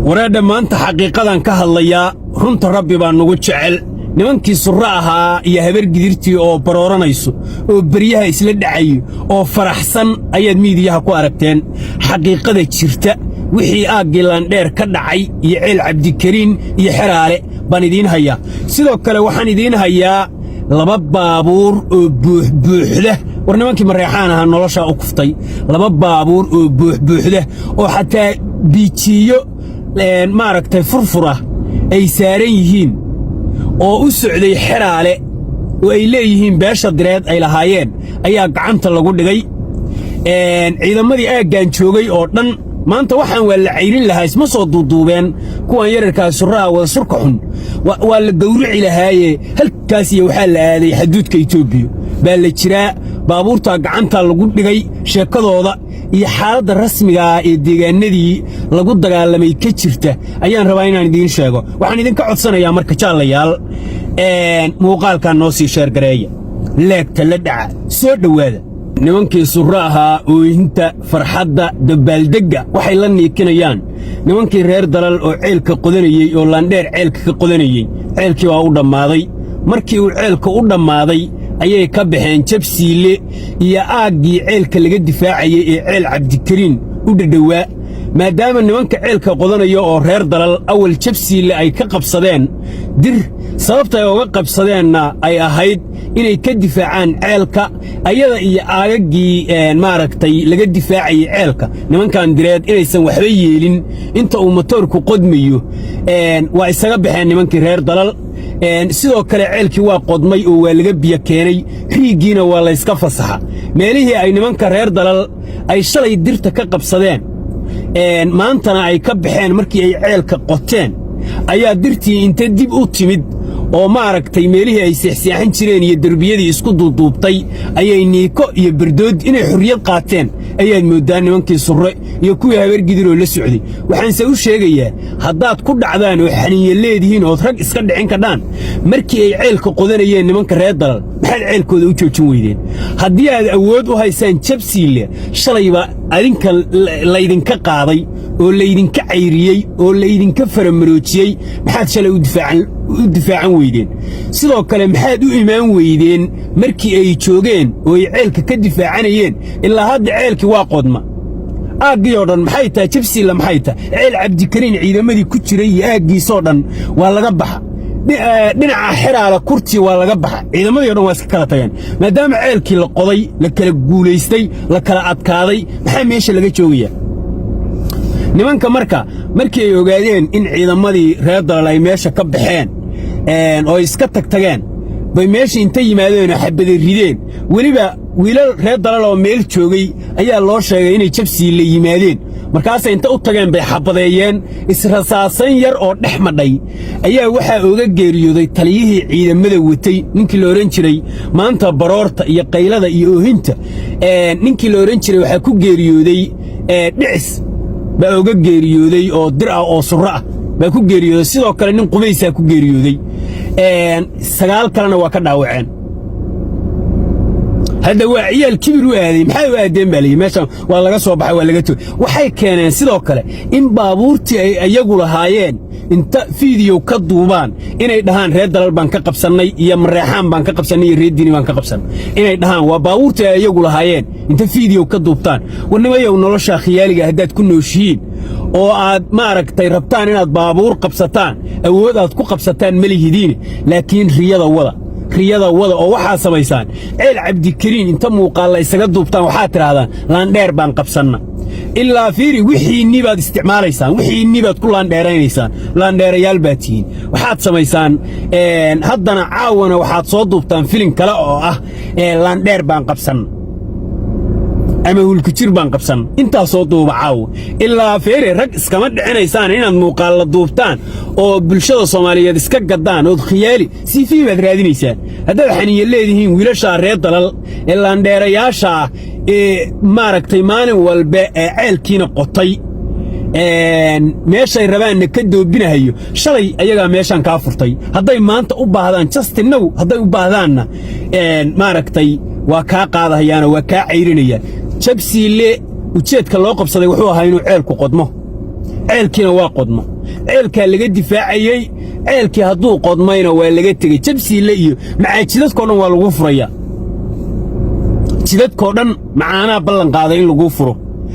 waraadha maanta xaqiiqadan ka hadlaya runta rabbi baa nagu jecel nimankii surra ahaa iyo habar gidirtii oo barooranayso oo bariyaha isla dhacayo oo faraxsan ayaad miidiyaha ku aragteen xaqiiqada jirta wixii aaggii laandheer ka dhacay iyo ceel cabdikariin iyo xeraale baan idiin hayaa sidoo kale waxaan idiin hayaa laba baabuur oo buuxbuuxda war nimankii mareexaan ahaa noloshaa u kuftay laba baabuur oo buuxbuuxda oo xataa biijiyo maaragtay furfura ay saaran yihiin oo u socday xeraale oo ay leeyihiin beesha direed ay lahaayeen ayaa gacanta lagu dhigay ciidamadii aaggan joogay oo dhan maanta waxaan waa la cayrin lahaa isma soo duuduubeen kuwan yararkaas surraha wada surka xun waa la gawrici lahaaye halkaas iyo waxaa la aaday xaduudka Itoobiya baa la jiraa baabuurta gacanta lagu dhigay sheekadooda iyo xaaladda rasmiga ah ee deegaanadii lagu dagaalamay ka jirta ayaan rabaa inaan idiin sheego waxaan idinka codsanayaa marka jaalayaal muuqaalkan noo sii sheer gareeya leegta la dhaca soo dhowaada nimankii surra ahaa oohinta farxadda dabaaldegga waxay la niikinayaan nimankii reer dalal oo ceelka qodanayey oo laandheer ceelka ka qodanayey ceelkii waa u dhammaaday markii uu ceelka u dhammaaday ayay ka baxeen jabsiile iyo aaggii ceelka laga difaacayey ee ceel cabdikariin u dhadhowaa maadaama nimanka ceelka qodanaya oo reer dalal awal jabsiile ay ka qabsadeen dir sababta ay uga qabsadeenna ay ahayd inay ka difaacaan ceelka ayada iyo aagaggii maaragtay laga difaacayey ceelka nimankan direed inaysan waxba yeelin inta uu motoorku qodmayo waa isaga baxeen nimankii reer dalal sidoo kale ceelkii waa qodmay oo waa laga biyo keenay riiggiina waa layska fasaxa meelihii ay nimanka reer dalal ay shalay dirta ka qabsadeen maantana ay ka baxeen markii ay ceelka qoteen ayaa dirtii inta dib u timid oo maaragtay meelihii ay seexseexan jireen iyo derbiyadii isku duuduubtay ayay niiko iyo berdood inay xurriyad qaateen ayaad mooddaan nimankii surre iyo kuwii habargidiroo la socday waxaanse u sheegayaa haddaad ku dhacdaan oo xaniinya leedihiin ood rag iska dhicin kadhaan markii ay ceelka qodanayeen nimanka reer dalal maxaad ceelkooda u joojin weydeen haddii aad awood u haysaan jabsiile shalayba adinka laydinka qaaday oo laydinka cayriyey oo laydinka faramaroojiyey maxaad shalay u difaacan weydeen sidoo kale maxaad u imaan weydeen markii ay joogeen oo ay ceelka ka difaacanayeen ilaa hadda ceelkii waa qodma aaggii oo dhan maxay tahay jabsiila maxay tahay ceel cabdikariin ciidamadii ku jiray iyo aaggiisoo dhan waa laga baxa dhinaca xeraala kurtii waa laga baxa ciidamadii o dhan waa iska kala tageen maadaama ceelkii la qoday la kala guulaystay la kala adkaaday maxaa meesha laga joogayaa nimanka markii ay ogaadeen in ciidamadii reer dalal ay meesha ka baxeen oo iska tagtageen bay meesha inta yimaadeenoo xabaday rideen weliba wiilal reer dalal oo meel joogay ayaa loo sheegay inay jabsiile yimaadeen markaasay inta u tageen bay xabadeeyeen israsaasan yar oo dhex madhay ayaa waxaa ooga geeriyooday taliyihii ciidamada watay ninkii la odhan jiray maanta baroorta iyo qaylada iyo oohinta ninkii la odhan jiray waxaa ku geeriyooday dhicis baa oga geeriyooday oo dir ah oo surro ah baa ku geeriyooday sidoo kale nin qubaysaa ku geeriyooday 9 kalena waa ka dhaawaceen hadda waa ciyaal kibir u aaday maxay u aadeen baa leeyahay meeshan waa laga soo baxay waa laga toogay waxay keeneen sidoo kale in baabuurtii ay ayagu lahaayeen inta fiidiyoo ka duubaan inay dhahaan reer dalal baan ka qabsannay iyo mareexaan baan ka qabsannay iyo reer diini baan ka qabsannay inay dhahaan waa baabuurtii ay ayagu lahaayeen inta fiidiyoo ka duubtaan warnimayow nolosha khiyaaliga haddaad ku nooshihiin oo aad maaragtay rabtaan inaad baabuur qabsataan awood aad ku qabsataan ma lihidiin laakiin riyada wada oo waxaa samaysaan ceel cabdikariin inta muuqaalla isaga duubtaan waxaad tidhaahdaan laandheer baan qabsanna ilaa fiiri wixiinnii baad isticmaalaysaan wixiinnii baad ku laandheeraynaysaan laandheerayaal baad tihiin waxaad samaysaan haddana caawana waxaad soo duubtaan filin kale oo ah laandheer baan qabsanna ama hulkujir baan qabsan intaasoo duuba caawa ilaa feere rag iskama dhicinaysaan inaad muuqaalla duubtaan oo bulshada Soomaaliyeed iska gadaan oo khiyaali CV baad raadinaysaan haddaad xaniinya leedihiin wiilasha reer dalal ee laandheerayaasha maaragtay maalin walba ceelkiina qotay meeshay rabaanna ka doobinahayo shalay ayagaa meeshan kaa furtay hadday maanta u baahdaan justinow hadday u baahdaanna maaragtay waa kaa qaadahayaan oo waa kaa cayrinayaan jabsiile ujeedka loo qabsaday wuxuu ahaa inuu ceelku qodmo ceelkiina waa qodmo ceelkaa laga difaacayey ceelkii hadduu qodmayna waa laga tegey jabsiile iyo macaajidadkoo dhan waa lagu furayaa jidadkoo dhan macaanaa ballan qaaday in lagu furo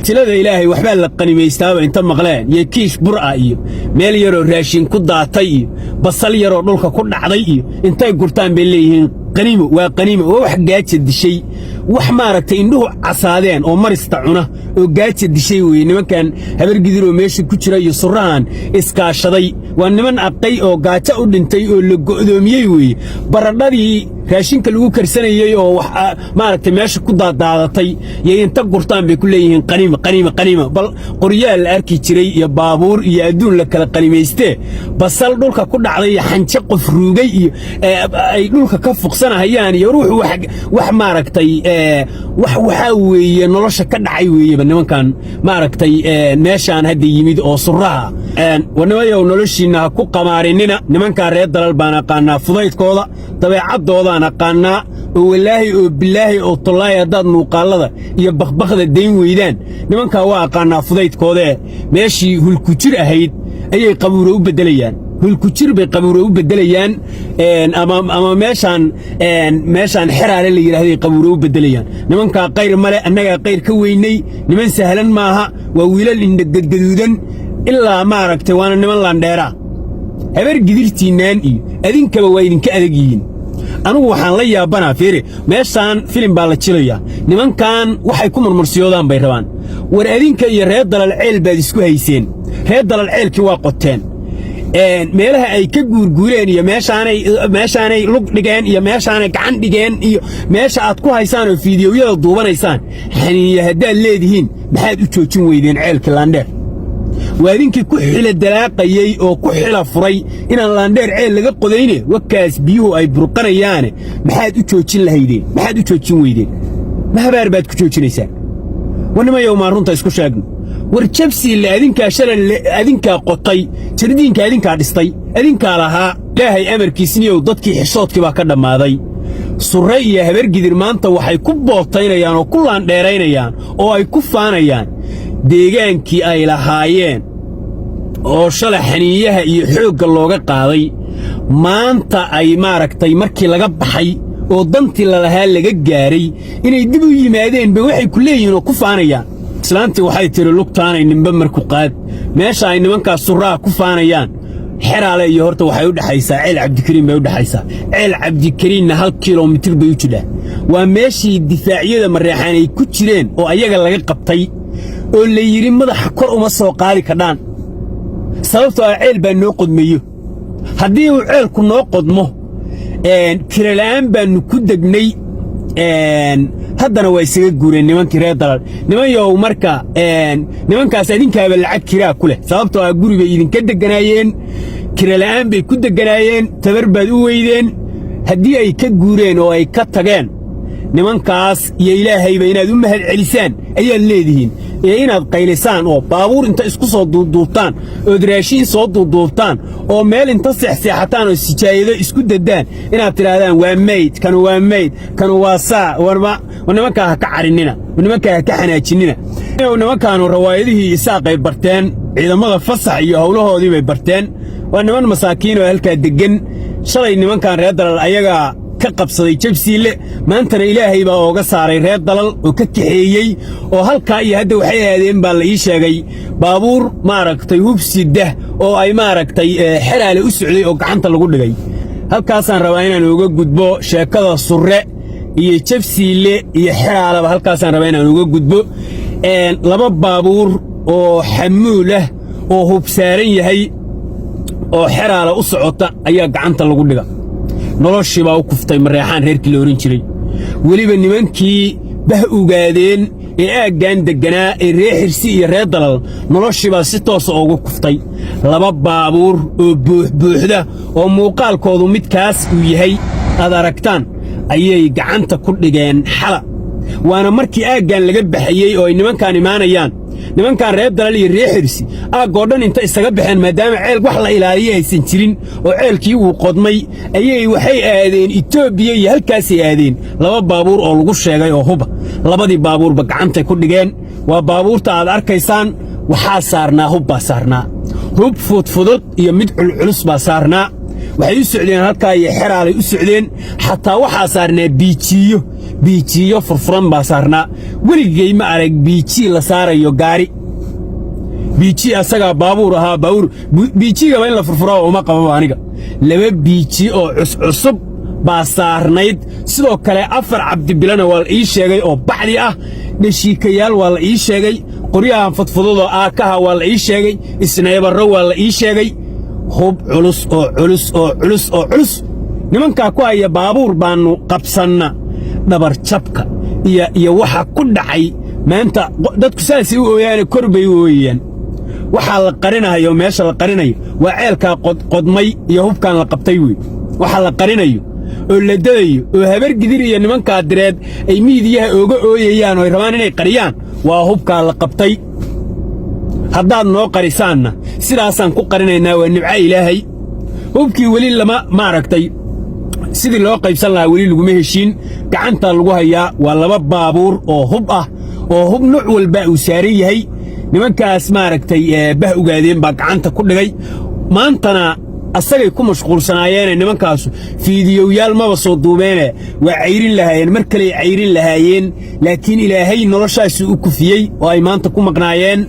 tilada ilaahay waxbaa la qanimaystaaba inta maqleen iyo kiish bur'a iyo meel yaroo raashin ku daatay iyo basal yaroo dhulka ku dhacday iyo intay gurtaan bay leeyihiin qaniimo waa wax gaaja dishay wax maaragtay indhuhu casaadeen oo marista cuna oo gaaja dishay weeye nimankan habargidiroo meesha ku jira iyo surrahan iskaashaday waa niman aqay oo gaajo u dhintay oo la go'doomiyey weeye baradhadii raashinka lagu karsanayey oo wax maaragtay meesha ku daadaadatay iyo inta gurtaan bay ku leeyihiin qaniimo bal qoryaal la arki jiray iyo baabuur iyo adduun la kala qanimaystee basal dhulka ku dhacday iyo xanje qof ruugay iyo ay dhulka ka fuqsanahayaan iyo ruuxu wax maaragtay waxaa weeye nolosha ka dhacay weeyeba nimankan maaragtay meeshaan hadda yimid oo surraha warnimayow noloshiinna ha ku qamaarinina nimankaa reer dalal baan aqaanaa fudaydkooda dabeecadoodaan aqaannaa oo walaahi oo bilaahi oo tollaahi haddaad muuqaallada iyo bakbakda dayn weydaan nimankaa waa aqaannaa fudaydkoodee meeshii hulkujir ahayd ayay qabuuro u beddelayaan hulkujir bay qabuuro u beddelayaan ama meeshaan xeraale la yidhaahday qabuuro u beddelayaan nimankaa qayr male annagaa qayr ka weynay niman sahlan maaha waa wiilal indhagadgaduudan ilaa maaragtay waana niman laandheeraa habar gidirtiinnaan iyo adinkaba waa idinka adag yihiin anugu waxaan la yaabanaa fiiri meeshaan filim baa la jilayaa nimankan waxay ku murmursiyoodaan bay rabaan war adinka iyo reer dalal ceel baad isku hayseen reer dalal ceelkii waa qoteen meelaha ay ka guurguureen iyo meeshaanay lug dhigeen iyo meeshaanay gacan dhigeen iyo meesha aad ku haysaan oo fiidiyowyada duubanaysaan xaniiya haddaad leedihiin maxaad u joojin weydeen ceelkii laandheer waa idinkii ku xila dalaaqayey oo ku xila furay inaan laandheer ceel laga qodayne wakaas biyuhu ay burqanayaane maxaad u joojin lahaydeen maxaad u joojin weydeen ma habaar baad ku joojinaysaan warnimayow maan runta isku sheegno war jabsiille adinkaa shalay adinkaa qotay jardiinka adinkaa dhistay adinkaa lahaa ilaahay amarkiisniyow dadkii xishoodkii baa ka dhammaaday surre iyo habargidir maanta waxay ku bootaynayaan oo ku laandheeraynayaan oo ay ku faanayaan deegaankii ay lahaayeen oo shalay xaniiyaha iyo xoogga looga qaaday maanta ay maaragtay markii laga baxay oo dantii lalahaa laga gaaray inay dib u yimaadeen bay waxay ku leeyihiin oo ku faanayaan islaantii waxay tidhi lugtaanay nimbe marku qaad meesha ay nimankaas surraha ku faanayaan xeraale iyo horta waxay u dhexaysaa ceel cabdikariin bay u dhexaysaa ceel cabdikariinna 1 kilomitir bay u jidhaa waa meeshii difaacyada mareexaan ay ku jireen oo ayaga laga qabtay oo la yidhi madaxa kor uma soo qaadi kadhaan sababtoo ah ceel baa noo qodmeeyo haddii uu ceelku noo qodmo kirala'aan baannu ku degnay haddana waa isaga guureen nimankii reer dalal nimanyow marka nimankaas adinkaaba lacag kiraa ku leh sababtoo ah guri bay idinka degganaayeen kirala'aan bay ku degganaayeen tabar baad u weydeen haddii ay ka guureen oo ay ka tageen nimankaas iyo ilaahayba inaad u mahad celisaan ayaad leedihiin iyo inaad qaylisaan oo baabuur inta isku soo duuduubtaan ood raashiin soo duuduubtaan oo meel inta seexseexataan oo sijaayado isku daddaan inaad tidhaahdaan waa mayd kanu waa saa war nimankaa ha ka carinnina war nimankaa ha ka xanaajinina nimankaanu rawaayadihii isaaqay barteen ciidamada fasax iyo howlahoodii bay barteen waa niman masaakiin oo halkaa deggan shalay nimankan reer dalal ayagaa ka qabsaday jabsiille maantana ilaahay baa ooga saaray reer dalal oo ka kaxeeyey oo halkaa iyo hadda waxay aadeen baa la ii sheegay baabuur maaragtay hubsidah oo ay maaragtay xeraale u socday oo gacanta lagu dhigay halkaasaan rabaa inaan uga gudbo sheekada surre iyo jabsiille iyo xeraaleba halkaasaan rabaa inaan uga gudbo laba baabuur oo xamuul ah oo hubsaaran yahay oo xeraale u socota ayaa gacanta lagu dhiga noloshii baa u kuftay mareexaan reerkii la ohan jiray weliba nimankii bah ogaadeen ee aaggaan degganaa ee reer xirsi iyo reer dalal noloshii baa si toosa ugu kuftay laba baabuur oo buuxda oo muuqaalkoodu midkaas uu yahay aad aragtaan ayay gacanta ku dhigeen xala waana markii aaggaan laga baxayey oo ay nimankaan imaanayaan nimankan reer dalal iyo reer xirsi aaggoo dhan inta isaga baxeen maadaama ceel wax la ilaaliya aysan jirin oo ceelkii uu qodmay ayay waxay aadeen Itoobiya iyo halkaasay aadeen laba baabuur oo lagu sheegay oo huba labadii baabuurba gacantay ku dhigeen waa baabuurta aad arkaysaan waxaa saarnaa hub baa saarnaa hub fudfudud iyo mid culculus baa saarnaa waxay u socdeen halkaa iyo xeraalay u socdeen xataa waxaa saarnaa biijiyo furfuran baa saarnaa weligay ma arag biiji la saarayo gaari biiji asagaa baabuur ahaa biijigaba in la furfuraa uma qababa aniga laba biiji oo cusub baa saarnayd sidoo kale 4 cabdibilana waa la ii sheegay oo baxdi ah dhashiikayaal waa la ii sheegay qoryahan fudfududoo aakaha waa la ii sheegay isneebarro waa la ii sheegay hub culus nimankaa ku haya baabuur baannu qabsanna dhabar jabka iyo waxa ku dhacay maanta dadku saasay u ooyaane kor bay u ooyayaan waxaa la qarinayo meesha la qarinayo waa ceelkaa qodmay iyo hubkaan la qabtay wey waxa la qarinayo oo la dadayo oo habar gidir iyo nimankaa direed ay miidiyaha ooga ooyayaan oo ay rabaan inay qariyaan waa hubkaa la qabtay haddaad noo qarisaanna sidaasaan ku qarinaynaa waa nimco ilaahay hubkii weli lama maaragtay sidii loo qaybsan lahaa weli laguma heshiin gacantaa lagu hayaa waa 2 baabuur oo hub ah oo hub nuuc walba uu saaran yahay nimankaas maaragtay bah ogaadeen baa gacanta ku dhigay maantana asagay ku mashquulsanaayeen nimankaasu fiidiyoyaal maba soo duubeene waa cayrin lahaayeen mar kale cayrin lahaayeen laakiin ilaahay noloshaasi u kufiyey oo ay maanta ku maqnaayeen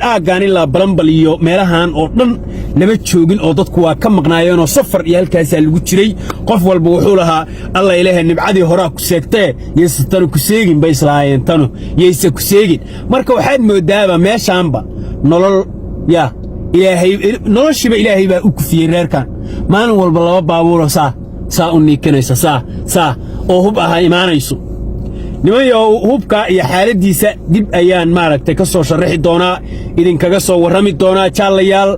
aaggaan ilaa balambal iyo meelahan oo dhan lama joogin oo dadku waa ka maqnaayeen oo safar iyo halkaasaa lagu jiray qof walba wuxuu lahaa alla ilaahay nibcadii horaa ku seegtee yeyse tanu ku seegin bay islahaayeen tanu yeyse ku seegin marka waxaad moodaaba meeshaanba nolol yaa ilaahay noloshiba ilaahay baa u kufiyey reerkan maalin walba 2 baabuuro saa u niikanaysa saa oo hub aha imaanayso nimayo hubka iyo xaaladiisa dib ayaan maaragtay ka soo sharaxi doonaa idinkaga soo warrami doonaa jaalayaal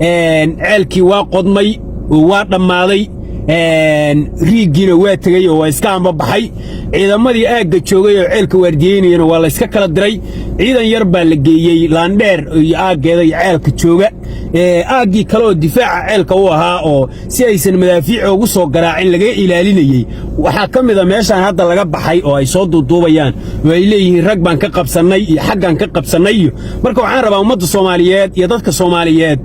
ceelkii waa qodmay oo waa dhammaaday riiggiina waa tegey oo waa iska ambabaxay ciidamadii aagga joogay oo ceelka waardiyeynayana waa la iska kala diray ciidan yar baa la geeyey laandheer iyo aaggeeda iyo ceelka jooga aaggii kale oo difaaca ceelka u ahaa oo si aysan madaafiic ugu soo garaacin laga ilaalinayey waxaa ka mid a meeshaan hadda laga baxay oo ay soo duuduubayaan oo ay leeyihiin rag baan ka qabsannay iyo xaggaan ka qabsannay iyo marka waxaan rabaa ummadda Soomaaliyeed iyo dadka Soomaaliyeed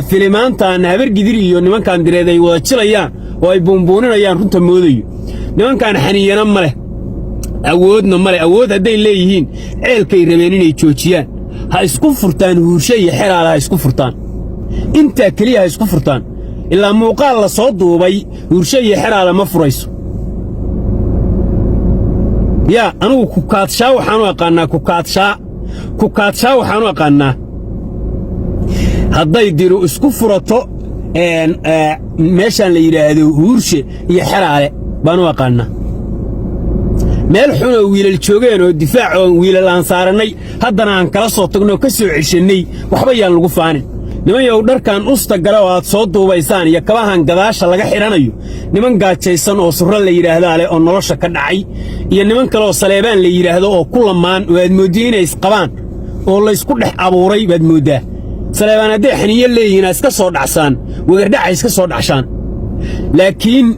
filimaantan habar gidir iyo nimankan direed ay wada jilayaan oo ay buunbuuninayaan runta moodayo nimankan xaniyana ma leh awoodna ma leh awood hadday leeyihiin ceelkay rabeen inay joojiyaan ha isku furtaan huurshe iyo xeraal ha isku furtaan intaa keliya ha isku furtaan ilaa muuqaal la soo duubay huurshe iyo xeraala ma furayso yaa anugu kukaadshaa waxaan u aqaannaa kukaadshaa waxaan u aqaannaa hadday diru isku furato meeshaan la yidhaahdo huurshe iyo xeraale baan u aqaannaa meel xun oo wiilal joogeen oo difaac oo wiilal aan saarannay haddana aan kala soo tagnoo ka soo ceshannay waxba yaan lagu faanin nimanyow dharkan usta gale oo aad soo duubaysaan iyo kabahan gadaasha laga xidhanayo niman gaajaysan oo surro la yidhaahdaa leh oo nolosha ka dhacay iyo niman kale oo saleebaan la yidhaahdo oo ku lamaan oo aad mooddiin inay isqabaan oo laysku dhex abuuray baad mooddaa saleebaan hadday xaniyo leeyihiin ha iska soo dhacsaan wegardhaca iska soo dhacshaan laakiin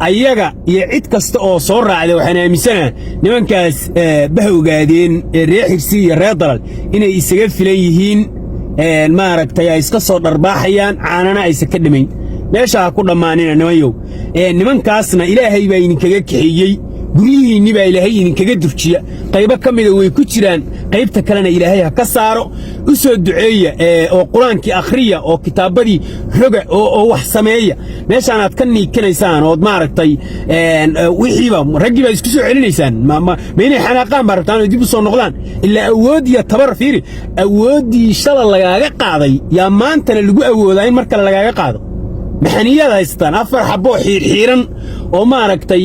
ayaga iyo cid kasta oo soo raacda waxaan aaminsanaha nimankaas bah ogaadeen reer xirsi iyo reer dalal inay isaga filan yihiin maaragtay ay iska soo dharbaaxayaan caanana aysan ka dhimayn meesha ha ku dhammaanina nimanyow nimankaasna ilaahay baa idinkaga kaxeeyey guryihiinni baa ilaahay idinkaga durjiya qaybo ka mida way ku jiraan qaybta kalena ilaahay ha ka saaro u soo duceeya oo qur-aankii akhriya oo kitaabbadii roga oo wax sameeya meeshaanaad ka niikanaysaan ood maaragtay wixiiba raggii baad isku soo celinaysaan ma inay xanaaqaan baa rabtaan oo dib u soo noqdaan ilaa awood iyo tabar fiiri awooddii shala lagaaga qaaday yaa maantana lagu awoodaa in mar kale lagaaga qaado maxaniyaad haystaan 4 xabbo xiirxiiran oo maaragtay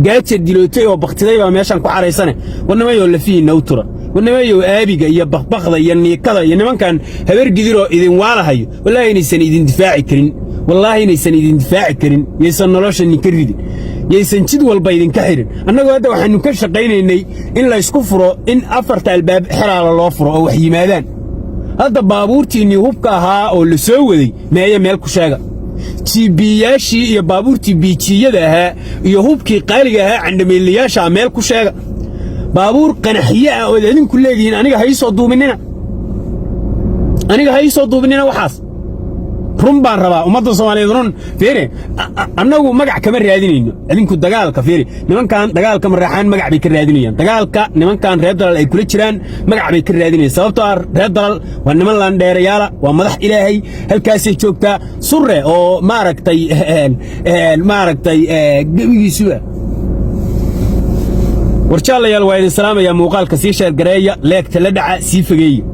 gaaja dilootay oo baktiday baa meeshan ku xaraysane wanamayoo lafiina u tura wanamayoo aabiga iyo baqbaqda iyo niikada iyo nimankan habar gidiroo idin waalahayo wallaahi inaysan idin difaaci karin yeysan nolosha ninka ridin yeysan jid walba idinka xirin annagoo hadda waxaannu ka shaqaynaynay in la isku furo in 4 albaab xeraala loo furo oo wax yimaadaan hadda baabuurtiinnii hubka ahaa oo la soo waday meeye meel ku sheega jiibiyaashii iyo baabuurtii biijiyada ahaa iyo hubkii qaaliga ahaa candhameeliyaasha meel ku sheega baabuur qanaxiye ah oo idinku leeyihiin aniga ha ii soo duuminina aniga ha ii soo duubinina waxaas run baan rabaa ummadda Soomaaliyeed run fiiri annagu magac kama raadinayno idinku dagaalka fiiri nimankan dagaalka maraxaan magac bay ka raadinayaan dagaalka nimankan reer dalal ay kula jiraan magac bay ka raadinayaan sababtoo ah reer dalal waa niman laan dheerayaala waa madax ilaahay halkaas ay joogtaa surre oo maaragtay gabigiisu warjaalayaal waa idin salaamaya muuqaalka sii sheer gareeya leegta la dhaca sii fageeya